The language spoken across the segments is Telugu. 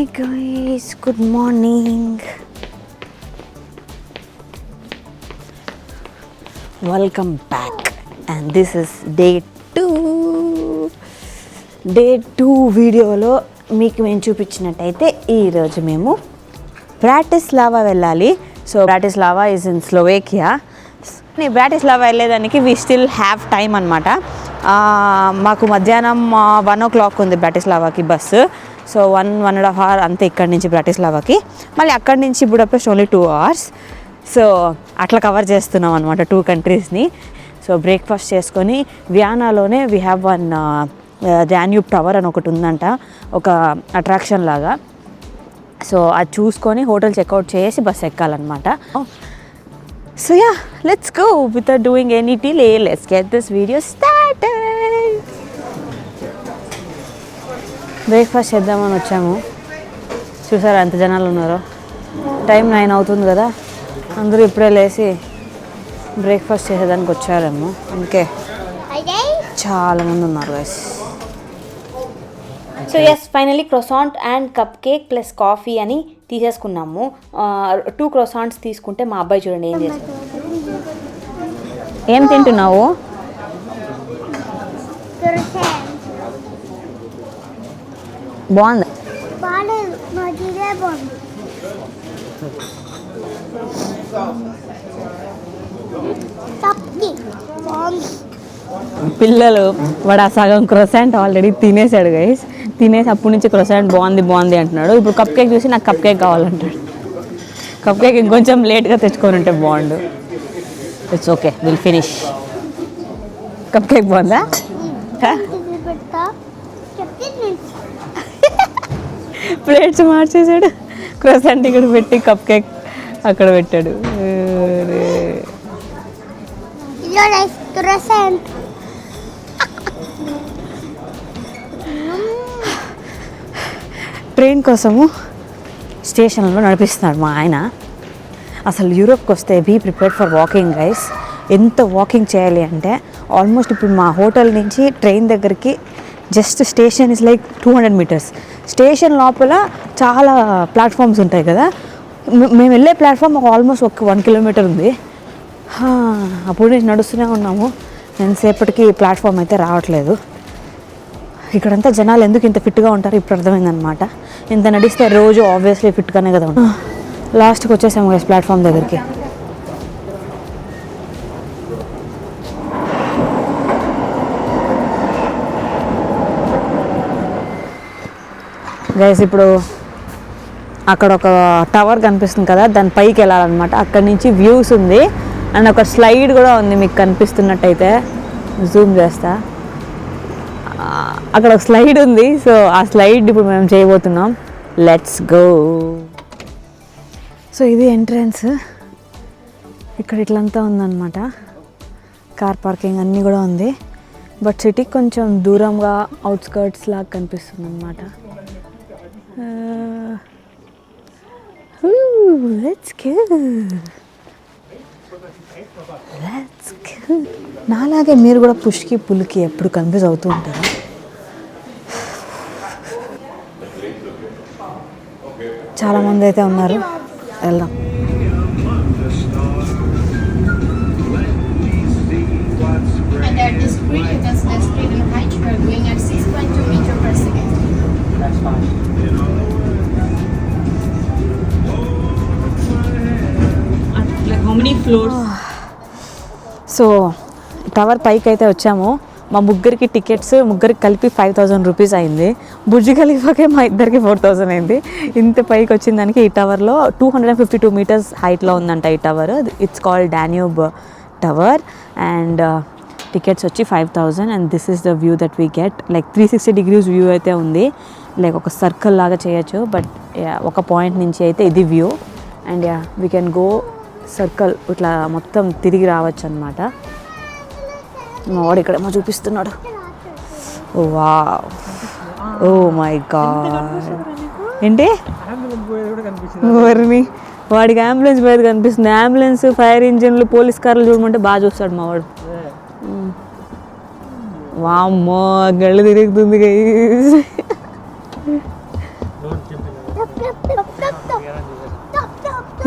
Hi guys, good morning. Welcome back and this is day 2. Day 2 వీడియోలో మీకు మేము చూపించినట్టయితే ఈరోజు మేము బ్రాటిస్లావా వెళ్ళాలి. So Bratislava is in Slovakia. Bratislava వెళ్ళేదానికి వీ స్టిల్ హ్యావ్ టైం అనమాట. మాకు మధ్యాహ్నం 1 o'clock ఉంది బ్రాటిస్లావాకి బస్సు. సో 1.5 hours అంతే ఇక్కడి నుంచి బ్రాటిస్లావాకి. మళ్ళీ అక్కడి నుంచి బుడాపెస్ట్ ఓన్లీ 2 hours. సో అట్లా కవర్ చేస్తున్నాం అనమాట 2 countries. సో బ్రేక్ఫాస్ట్ చేసుకొని వియానాలోనే we have one Danube tower అని ఒకటి ఉందంట, ఒక అట్రాక్షన్ లాగా. సో అది చూసుకొని హోటల్ చెక్అవుట్ చేసి బస్ ఎక్కాలన్నమాట. So yeah, let's go without doing any delay. Let's get this video started. Breakfast చేద్దామని వచ్చాము. చూసారా ఎంత జనాలు ఉన్నారో. టైం 9 అవుతుంది కదా, అందరూ ఇప్పుడే లేచి బ్రేక్ఫాస్ట్ చేసేదానికి వచ్చారేమో, అందుకే చాలామంది ఉన్నారు guys. So yes, finally croissant and cupcake plus coffee అని తీసేసుకున్నాము. 2 croissants తీసుకుంటే మా అబ్బాయి చూడండి ఏం చేస్తాడు. ఏం తింటున్నావు? బాగుంది. పిల్లలు వాడు ఆ సగం క్రోసాంట్ ఆల్రెడీ తినేసాడు గైస్. తినేసి అప్పటి నుంచి క్రోసాంట్ బాగుంది అంటున్నాడు. ఇప్పుడు కప్ కేక్ చూసి నాకు కప్ కేక్ కావాలంటాడు. కప్ కేక్ ఇంకొంచెం లేట్గా తెచ్చుకొని ఉంటే బాగుండు. It's okay, will finish. Cup cake బాగుందా? ప్లేట్స్ మార్చేసాడు. క్రోసాంట్ ఇక్కడ పెట్టి కప్ కేక్ అక్కడ పెట్టాడు. ట్రైన్ కోసము స్టేషన్లో నడిపిస్తున్నాడు మా ఆయన. అసలు యూరోప్కి వస్తే be prepared for walking guys. ఎంత వాకింగ్ చేయాలి అంటే ఆల్మోస్ట్ ఇప్పుడు మా హోటల్ నుంచి ట్రైన్ దగ్గరికి just station is like 200 meters. Station లోపల చాలా ప్లాట్ఫామ్స్ ఉంటాయి కదా. మేము వెళ్ళే ప్లాట్ఫామ్ ఆల్మోస్ట్ ఒక 1 kilometer ఉంది. అప్పుడు నుంచి నడుస్తూనే ఉన్నాము. ఎంతసేపటికి ప్లాట్ఫామ్ అయితే రావట్లేదు. ఇక్కడంతా జనాలు ఎందుకు ఇంత ఫిట్గా ఉంటారు ఇప్పుడు అర్థమైందనమాట. ఇంత నడిస్తే రోజు ఆబ్వియస్లీ ఫిట్గానే కదా ఉంటాం. లాస్ట్కి వచ్చేసాము గైస్ ప్లాట్ఫామ్ దగ్గరికి. గైస్ ఇప్పుడు అక్కడ ఒక టవర్ కనిపిస్తుంది కదా, దాని పైకి వెళ్ళాలన్నమాట. అక్కడి నుంచి వ్యూస్ ఉంది అండ్ ఒక స్లైడ్ కూడా ఉంది, మీకు కనిపిస్తున్నట్టయితే జూమ్ చేస్తా. అక్కడ ఒక స్లైడ్ ఉంది. సో ఆ స్లైడ్ ఇప్పుడు మేము చేయబోతున్నాం. Let's go. సో ఇది ఎంట్రన్స్. ఇక్కడ ఇట్లంతా ఉందన్నమాట. కార్ పార్కింగ్ అన్నీ కూడా ఉంది. బట్ సిటీకి కొంచెం దూరంగా అవుట్స్కర్ట్స్ లాగా కనిపిస్తుంది అన్నమాట. Let's go. నాలాగే మీరు కూడా పుష్కి పుల్కి ఎప్పుడు కన్ఫ్యూజ్ అవుతూ ఉంటారా? చాలామంది అయితే ఉన్నారు. వెళ్దాం. సో టవర్ పైకి అయితే వచ్చాము. మా ముగ్గురికి టికెట్స్ కలిపి 5,000 rupees అయింది. బుర్జ్ ఖలీఫాకే మా ఇద్దరికి 4,000 అయింది. ఇంత పైకి వచ్చిన దానికి ఈ టవర్లో 252 meters హైట్లో ఉందంట ఈ tower. It's called Danube tower and tickets వచ్చి 5,000 and this is the view that we get. Like 360 degrees view అయితే ఉంది. లైక్ ఒక సర్కిల్ లాగా చేయొచ్చు. బట్ ఒక పాయింట్ నుంచి అయితే ఇది view and we can go circle ఇట్లా మొత్తం తిరిగి రావచ్చు అనమాట. మా వాడు ఇక్కడేమో చూపిస్తున్నాడు. Wow, oh my god. ఏంటి వాడికి అంబులెన్స్ పోయేది కనిపిస్తుంది. అంబులెన్స్, ఫైర్ ఇంజిన్లు, పోలీస్ కార్లు చూడమంటే బాగా చూస్తాడు మా వాడు. వామ్మో గళ్ళు తిరుగుతుంది.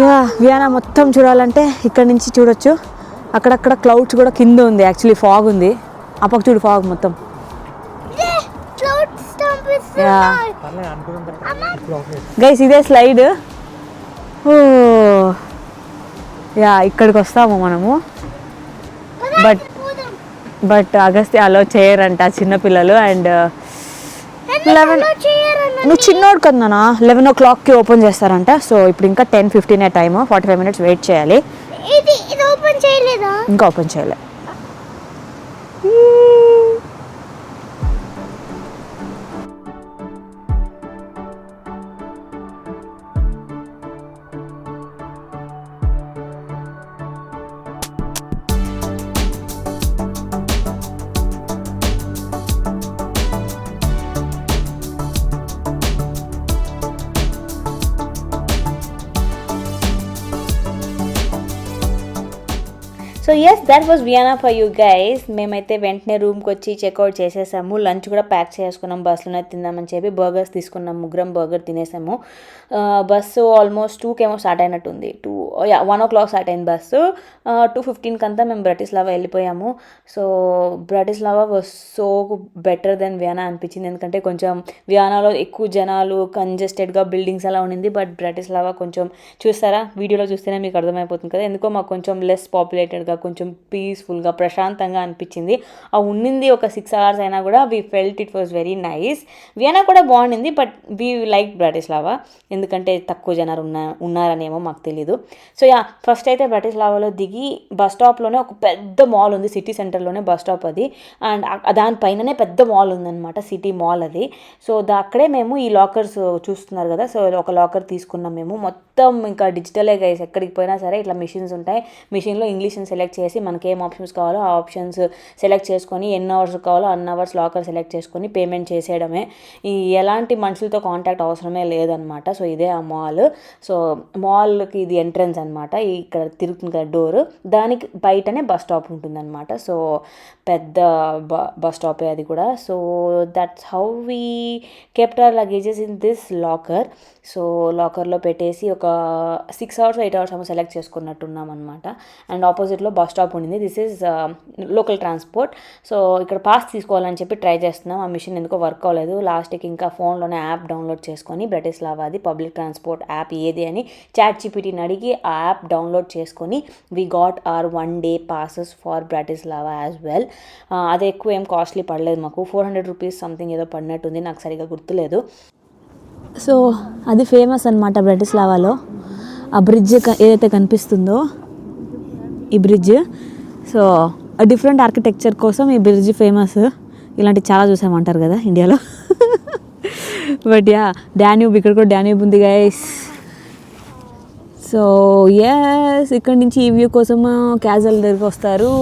యా వియానా మొత్తం చూడాలంటే ఇక్కడ నుంచి చూడొచ్చు. అక్కడక్కడ క్లౌడ్స్ కూడా కింద ఉంది, యాక్చువల్లీ ఫాగ్ ఉంది. ఆ పక్క చూడు ఫాగ్ మొత్తం. గైస్ ఇదే స్లైడ్. ఓ యా ఇక్కడికి వస్తాము మనము. బట్ అగస్త్య అలో చేయరంట చిన్నపిల్లలు. అండ్ 11 నువ్వు చిన్నోడు కదనా 11 o'clockకి ఓపెన్ చేస్తారంట. సో ఇప్పుడు ఇంకా 10:15 టైము, 45 minutes వెయిట్ చేయాలి. ఇంకా ఓపెన్ చేయలే. So yes that was Vienna for you guys. మేమైతే వెంటనే రూమ్కి వచ్చి చెక్అవుట్ చేసేసాము. లంచ్ కూడా ప్యాక్ చేసుకున్నాం, బస్సులోనే తిందామని చెప్పి. బర్గర్స్ తీసుకున్నాం, ముగ్గురం బర్గర్ తినేసాము. బస్సు ఆల్మోస్ట్ 2కేమో స్టార్ట్ అయినట్టుంది. 1 o'clock స్టార్ట్ అయింది బస్సు. 2:15 అంతా మేము బ్రటిస్లావా వెళ్ళిపోయాము. So Bratislava was so better then Vienna అనిపించింది. ఎందుకంటే కొంచెం వియానాలో ఎక్కువ జనాలు, కంజెస్టెడ్గా బిల్డింగ్స్ అలా ఉండింది. బట్ బ్రటిస్లావా కొంచెం చూస్తారా, వీడియోలో చూస్తేనే మీకు అర్థమైపోతుంది కదా, ఎందుకో మాకు కొంచెం లెస్ పాపులేటెడ్గా, కొంచెం పీస్ఫుల్గా ప్రశాంతంగా అనిపించింది. ఆ ఉండింది ఒక 6 hours అయినా కూడా we felt it was very nice. Vienna కూడా బాగుండింది, బట్ వీ లైక్ బ్రటిస్లావా ఎందుకంటే తక్కువ జనాలు ఉన్నారనేమో మాకు తెలీదు. సో యా ఫస్ట్ అయితే బ్రటిస్లావాలో దిగి బస్ స్టాప్లోనే ఒక పెద్ద మాల్ ఉంది, సిటీ సెంటర్లోనే బస్ స్టాప్ అది. అండ్ దానిపైననే పెద్ద మాల్ ఉందన్నమాట, సిటీ మాల్ అది. సో అక్కడే మేము ఈ లాకర్స్ చూస్తున్నారు కదా, సో ఒక లాకర్ తీసుకున్నాం మేము. మొత్తం ఇంకా డిజిటలే గైస్, ఎక్కడికి పోయినా సరే ఇట్లా మిషన్స్ ఉంటాయి. మిషన్లో ఇంగ్లీష్ని సెలెక్ట్ చేసి మనకి ఏం ఆప్షన్స్ కావాలో ఆ ఆప్షన్స్ సెలెక్ట్ చేసుకొని ఎన్ని అవర్స్ కావాలో అన్ని అవర్స్ లాకర్ సెలెక్ట్ చేసుకొని పేమెంట్ చేసేయడమే. ఈ ఎలాంటి మనుషులతో కాంటాక్ట్ అవసరమే లేదనమాట. సో ఇదే ఆ మాల్. సో మాల్కి ఇది ఎంట్రన్స్ అనమాట. ఇక్కడ తిరుగుతుంది కదా డోర్, దానికి బయటనే బస్ స్టాప్ ఉంటుందన్నమాట. సో పెద్ద బస్ స్టాపే అది కూడా. So that's how we kept our luggages in this locker. So లాకర్లో పెట్టేసి ఒక 6 hours 8 hours ఏమో సెలెక్ట్ చేసుకున్నట్టున్నాం అనమాట. అండ్ ఆపోజిట్లో బస్ స్టాప్ ఉండింది. This is local transport. So ఇక్కడ పాస్ తీసుకోవాలని చెప్పి ట్రై చేస్తున్నాం, ఆ మిషన్ ఎందుకో వర్క్ అవ్వలేదు. లాస్ట్కి ఇంకా ఫోన్లోనే యాప్ డౌన్లోడ్ చేసుకొని బ్రటిస్లావాది పబ్లిక్ ట్రాన్స్పోర్ట్ యాప్ ఏది అని ChatGPTని అడిగి ఆ యాప్ డౌన్లోడ్ చేసుకొని we got our 1 day passes for Bratislava as well. అది ఎక్కువ ఏం కాస్ట్లీ పడలేదు మాకు, 400 rupees సంథింగ్ ఏదో పడినట్టుంది, నాకు సరిగా గుర్తులేదు. సో అది ఫేమస్ అనమాట బ్రటిస్లావాలో. ఆ బ్రిడ్జ్ ఏదైతే కనిపిస్తుందో ఈ బ్రిడ్జ్, సో డిఫరెంట్ ఆర్కిటెక్చర్ కోసం ఈ బ్రిడ్జ్ ఫేమస్. ఇలాంటివి చాలా చూసామంటారు కదా ఇండియాలో. బట్ యా డాన్యూబ్, ఇక్కడ కూడా డాన్యూబ్ ఉంది గైస్. సో ఎస్ ఇక్కడ నుంచి ఈ వ్యూ కోసం క్యాజల్ దగ్గరికి వస్తారు.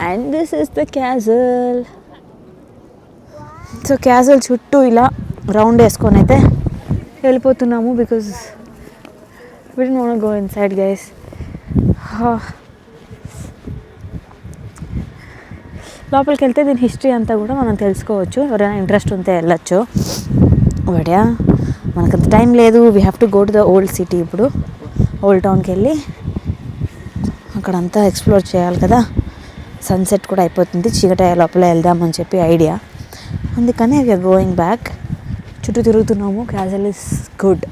And this is the castle. So castle చుట్టూ ఇలా రౌండ్ వేసుకొని అయితే వెళ్ళిపోతున్నాము, because we didn't want to go inside guys. లోపలికి వెళ్తే దీని హిస్టరీ అంతా కూడా మనం తెలుసుకోవచ్చు, ఎవరైనా ఇంట్రెస్ట్ ఉంటే వెళ్ళచ్చు. బట్ యా మనకంత టైం లేదు, we have to go to the old city. ఇప్పుడు ఓల్డ్ టౌన్కి వెళ్ళి అక్కడంతా ఎక్స్ప్లోర్ చేయాలి కదా. సన్సెట్ కూడా అయిపోతుంది, చీకటి లోపల వెళ్దామని చెప్పి ఐడియా, అందుకనే వీఆర్ గోయింగ్ బ్యాక్. చుట్టూ తిరుగుతున్నాము. Castle is good.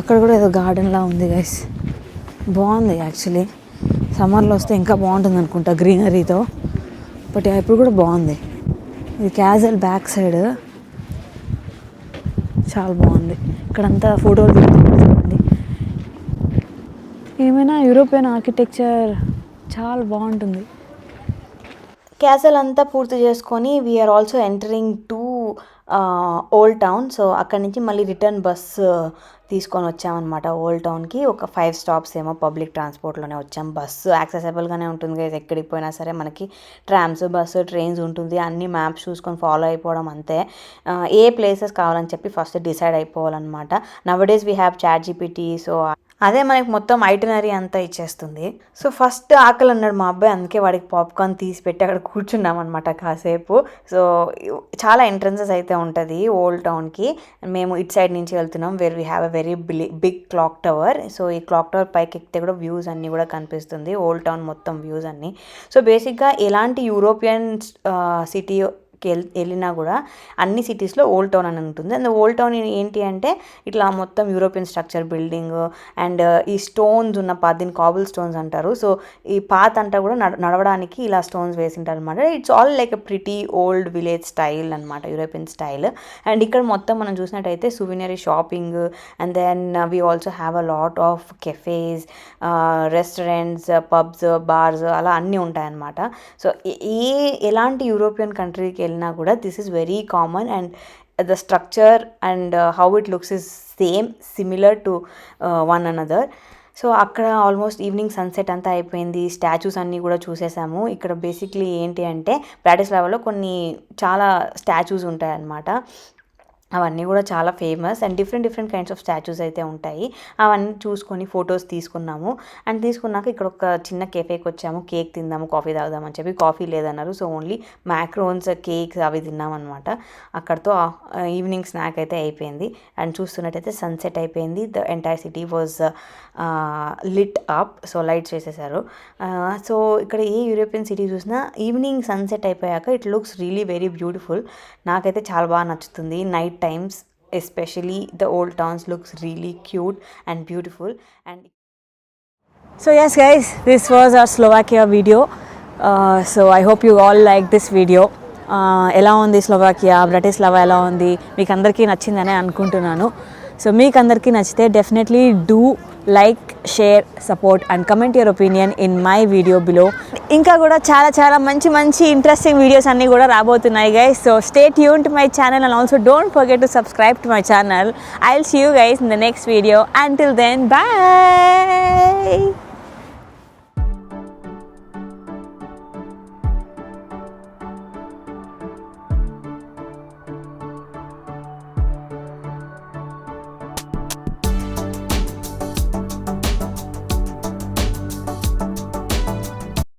అక్కడ కూడా ఏదో గార్డెన్లా ఉంది గైస్, బాగుంది యాక్చువల్లీ. సమ్మర్లో వస్తే ఇంకా బాగుంటుంది అనుకుంటా గ్రీనరీతో. బట్ ఇప్పుడు కూడా బాగుంది. ఇది క్యాజల్ బ్యాక్ సైడ్ చాలా బాగుంది. ఇక్కడంతా ఫోటోలు చూడండి. ఏమైనా యూరోపియన్ ఆర్కిటెక్చర్ చాలా బాగుంటుంది. క్యాసల్ అంతా పూర్తి చేసుకొని we're also entering to old town. So అక్కడి నుంచి మళ్ళీ రిటర్న్ బస్ తీసుకొని వచ్చామన్నమాట ఓల్డ్ టౌన్కి. ఒక 5 stops ఏమో పబ్లిక్ ట్రాన్స్పోర్ట్లోనే వచ్చాం. బస్సు యాక్సెసిబుల్గానే ఉంటుంది కదా, ఎక్కడికి పోయినా సరే మనకి ట్రామ్స్, బస్సు, ట్రైన్స్ ఉంటుంది. అన్ని మ్యాప్స్ చూసుకొని ఫాలో అయిపోవడం అంతే. ఏ ప్లేసెస్ కావాలని చెప్పి ఫస్ట్ డిసైడ్ అయిపోవాలన్నమాట. Now days we have ChatGPT. So అదే మనకి మొత్తం ఐటనరీ అంతా ఇచ్చేస్తుంది. సో ఫస్ట్ ఆకలి అన్నాడు మా అబ్బాయి, అందుకే వాడికి పాప్కార్న్ తీసి పెట్టి అక్కడ కూర్చున్నాం అనమాట కాసేపు. సో చాలా ఎంట్రన్సెస్ అయితే ఉంటుంది ఓల్డ్ టౌన్కి. మేము ఇట్ సైడ్ నుంచి వెళ్తున్నాం, where we have a very big clock tower. So ఈ క్లాక్ టవర్ పైకి ఎక్కితే కూడా వ్యూస్ అన్నీ కూడా కనిపిస్తుంది, ఓల్డ్ టౌన్ మొత్తం వ్యూస్ అన్నీ. సో బేసిక్గా ఎలాంటి యూరోపియన్ సిటీ వెళ్ళినా కూడా అన్ని సిటీస్లో ఓల్డ్ టౌన్ అని ఉంటుంది. అండ్ ఓల్డ్ టౌన్ ఏంటి అంటే ఇట్లా మొత్తం యూరోపియన్ స్ట్రక్చర్ బిల్డింగ్ అండ్ ఈ స్టోన్స్ ఉన్న పాత్, దీన్ని కాబుల్ స్టోన్స్ అంటారు. సో ఈ పాత్ అంతా కూడా నడవడానికి ఇలా స్టోన్స్ వేసింటారు అనమాట. It's all like a pretty old village style అనమాట, యూరోపియన్ స్టైల్. అండ్ ఇక్కడ మొత్తం మనం చూసినట్టయితే souvenir shopping, and then we also have a lot of cafes, restaurants, pubs, bars అలా అన్నీ ఉంటాయన్నమాట. సో ఎలాంటి యూరోపియన్ కంట్రీకి వెళ్ళినా కూడా this is very common, and the structure and how it looks is similar to one another. So అక్కడ ఆల్మోస్ట్ ఈవినింగ్ సన్సెట్ అంతా అయిపోయింది, స్టాచ్యూస్ అన్నీ కూడా చూసేసాము. ఇక్కడ బేసిక్లీ ఏంటి అంటే బ్రాటిస్లావాలో చాలా స్టాచ్యూస్ ఉంటాయన్నమాట. అవన్నీ కూడా చాలా famous, and different kinds of statues అయితే ఉంటాయి. అవన్నీ చూసుకొని ఫొటోస్ తీసుకున్నాము. అండ్ తీసుకున్నాక ఇక్కడ ఒక చిన్న కెఫేకి వచ్చాము, కేక్ తిందాము, కాఫీ తాగుదామని చెప్పి. కాఫీ లేదన్నారు, సో ఓన్లీ మ్యాక్రోన్స్, కేక్స్ అవి తిన్నామన్నమాట. అక్కడితో ఈవినింగ్ స్నాక్ అయితే అయిపోయింది. అండ్ చూస్తున్నట్టయితే సన్సెట్ అయిపోయింది, the entire city was lit up. So lights వేసేసారు. సో ఇక్కడ ఏ యూరోపియన్ సిటీ చూసినా ఈవినింగ్ సన్సెట్ అయిపోయాక it looks really very beautiful. నాకైతే చాలా బాగా నచ్చుతుంది. Night times, especially the old towns looks really cute and beautiful. And so yes guys, this was our Slovakia video. So I hope you all like this video. ఎలా ఉంది స్లోవాకియా, బ్రాటిస్లావా ఎలా ఉంది, మీకు అందరికీ నచ్చిందనే అనుకుంటున్నాను. సో మీకు అందరికీ నచ్చితే definitely do like, share, support and comment your opinion in my video below. ఇంకా కూడా చాలా మంచి ఇంట్రెస్టింగ్ వీడియోస్ అన్నీ కూడా రాబోతున్నాయి guys. So stay tune to my channel and also don't forget to subscribe to my channel. I will see you guys in the next video. Until then, bye.